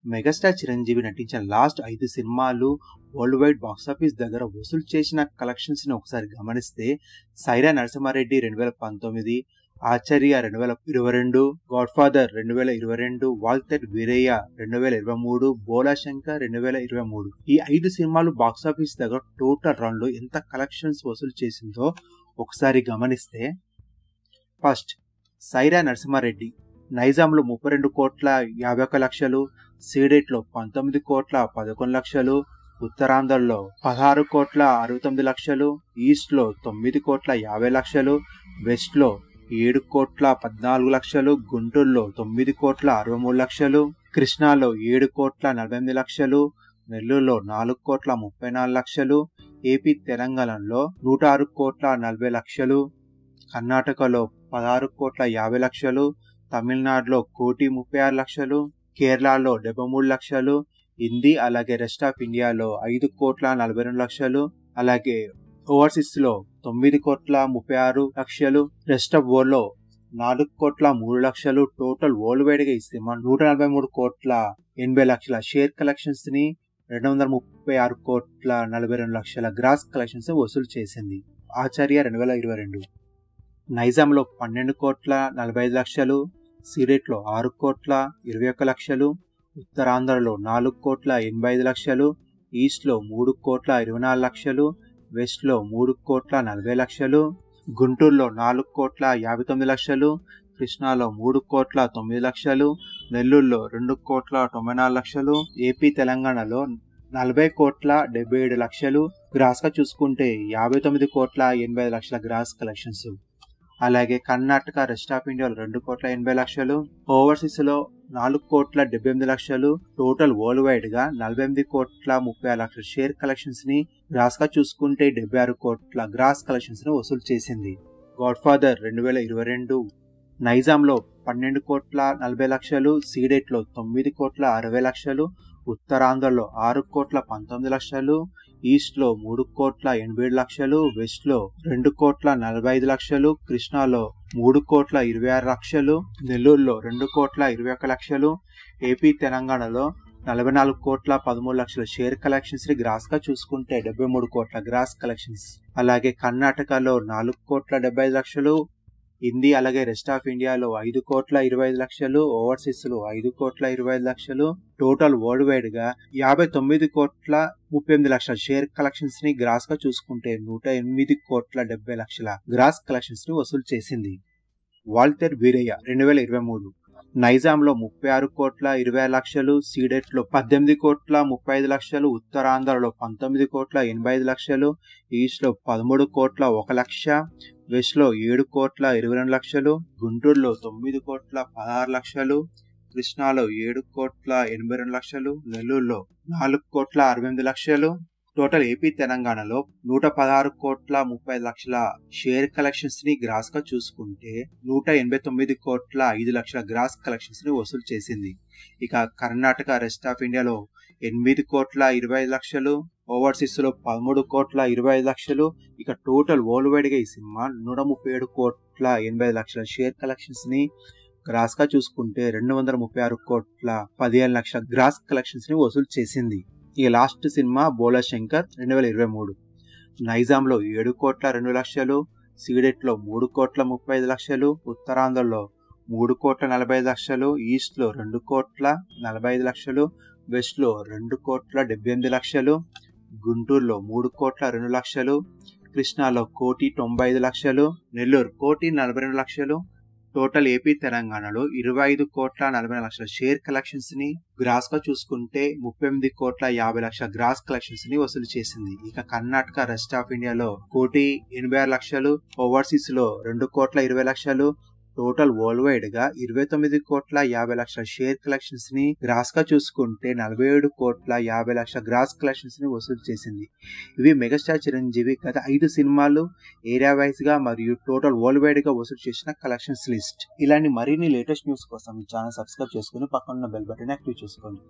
Megastar Chiranjeevi నటించిన last 5 సినిమాలు world wide box office దగ్గర వసూలు చేసిన కలెక్షన్స్ ని ఒకసారి గమనిస్తే సైరా నరసింహారెడ్డి 2019, ఆచార్య 2022, గాడ్ ఫాదర్ 2022, వాల్తేర్ వీరయ్య 2023, బోలా శంకర్ 2023. ఈ 5 సినిమాలు బాక్సాఫీస్ దగ్గర టోటల్ రన్ లో ఎంత కలెక్షన్స్ వసూలు చేసిందో ఒకసారి గమనిస్తే, ఫస్ట్ సైరా నరసింహారెడ్డి నైజాంలో 32,51,00,000, సీడెట్లో 19,11,00,000, ఉత్తరాంధ్రలో 16,69,00,000, ఈస్ట్లో 9,50,00,000, వెస్ట్లో 7,14,00,000, గుంటూరులో 9,63,00,000, కృష్ణాలో 7,48,00,000, నెల్లూరులో 4,34,00,000, ఏపీ తెలంగాణలో 106,40,00,000, కర్ణాటకలో 16,50,00,000, తమిళనాడులో 1,36,00,000, కేరళలో 73,00,000, హిందీ అలాగే రెస్ట్ ఆఫ్ ఇండియాలో 5,42,00,000, అలాగే ఓవర్సీస్ లో 9,36,00,000, రెస్ట్ ఆఫ్ వరల్డ్ లో 4,03,00,000. టోటల్ వరల్డ్ వైడ్ గా ఈ సినిమా 143,80,00,000 షేర్ కలెక్షన్స్ ని 236,42,00,000 గ్రాస్ కలెక్షన్స్ వసూలు చేసింది. ఆచార్య 2022 నైజాంలో 12,45,00,000, సీడెట్లో 6,21,00,000, ఉత్తరాంధ్రలో 4,85,00,000, ఈస్ట్లో 3,24,00,000, వెస్ట్లో 3,40,00,000, గుంటూరులో 4,59,00,000, కృష్ణాలో 3,09,00,000, నెల్లూరులో 2,94,00,000, ఏపీ తెలంగాణలో 40,77,00,000. గ్రాస్ గా చూసుకుంటే 59,85,00,000 గ్రాస్ కలెక్షన్స్. అలాగే కర్ణాటక రెస్ట్ ఆఫ్ ఇండియాలో 2,80,00,000, ఓవర్సీస్ లో 4,78,00,000. టోటల్ వరల్డ్ వైడ్ గా 48,36,00,000 షేర్ కలెక్షన్స్ ని గ్రాస్ గా చూసుకుంటే 76 కోట్ల గ్రాస్ కలెక్షన్స్ ని వసూలు చేసింది. గాడ్ ఫాదర్ 2022 నైజాంలో 12,40,00,000, సీడెట్లో 9,60,00,000, ఉత్తరాంధ్రలో 6,19,00,000, ఈస్ట్ లో 3,87,00,000, వెస్ట్ లో 2,45,00,000, కృష్ణాలో 3,26,00,000, నెల్లూరులో 2,21,00,000, ఏపీ తెలంగాణలో 44,13,00,000 షేర్ కలెక్షన్స్ ని గ్రాస్ గా చూసుకుంటే 73 కోట్ల గ్రాస్ కలెక్షన్స్. అలాగే కర్ణాటకలో 4,75,00,000, హిందీ అలాగే రెస్ట్ ఆఫ్ ఇండియాలో 5,25,00,000, ఓవర్సీస్ లో 5,25,00,000. టోటల్ వరల్డ్ వైడ్ గా 59,38,00,000 షేర్ కలెక్షన్స్ ని గ్రాస్ గా చూసుకుంటే 108,70,00,000 గ్రాస్ కలెక్షన్స్ ని వసూలు చేసింది. వాల్తేర్ వీరయ్య 2023 నైజాంలో 36,20,00,000, సీడెట్లో 18,35,00,000, ఉత్తరాంధ్రలో 19,85,00,000, ఈస్ట్ లో 13,01,00,000, వెస్ట్ లో 7,22,00,000, గుంటూరులో 9,16,00,000, కృష్ణాలో 7,82,00,000, నెల్లూరులో 4,68,00,000. టోటల్ ఏపీ తెలంగాణలో 116,30,00,000 షేర్ కలెక్షన్స్ ని గ్రాస్ గా చూసుకుంటే 189,05,00,000 గ్రాస్ కలెక్షన్స్ ని వసూలు చేసింది. ఇక కర్ణాటక రెస్ట్ ఆఫ్ ఇండియాలో 8,25,00,000, ఓవర్సీస్ లో 13,25,00,000. ఇక టోటల్ వరల్డ్ వైడ్ గా ఈ సినిమా 137,80,00,000 షేర్ కలెక్షన్స్ ని గ్రాస్ గా చూసుకుంటే 236,15,00,000 గ్రాస్ కలెక్షన్స్ ని వసూలు చేసింది. ఈ లాస్ట్ సినిమా బోలా శంకర్ 2023 నైజాంలో 7,02,00,000, సీడెట్లో 3,35,00,000, ఉత్తరాంధ్రలో 3,40,00,000, ఈస్ట్ లో 2,45,00,000, వెస్ట్ లో 2,78,00,000, గుంటూరులో 3,02,00,000, కృష్ణాలో 1,95,00,000, నెల్లూరు 1,42,00,000. టోటల్ ఏపీ తెలంగాణలో 25,40,00,000 షేర్ కలెక్షన్స్ ని గ్రాస్ గా చూసుకుంటే 38,50,00,000 గ్రాస్ కలెక్షన్స్ ని వసూలు చేసింది. ఇక కర్ణాటక రెస్ట్ ఆఫ్ ఇండియాలో 1,86,00,000, ఓవర్సీస్ లో 2,20,00,000. టోటల్ వరల్డ్ వైడ్ గా 29,50,00,000 షేర్ కలెక్షన్స్ ని గ్రాస్ గా చూసుకుంటే 47,50,00,000 గ్రాస్ కలెక్షన్స్ ని వసూలు చేసింది. ఇవి మెగాస్టార్ చిరంజీవి గత 5 సినిమాలు ఏరియా వైజ్ గా మరియు టోటల్ వరల్డ్ వైడ్ గా వసూలు చేసిన కలెక్షన్స్ లిస్ట్. ఇలాంటి మరిన్ని లేటెస్ట్ న్యూస్ కోసం ఈ ఛానల్ సబ్స్క్రైబ్ చేసుకుని పక్కన బెల్ బటన్ యాక్టివ్ చేసుకోండి.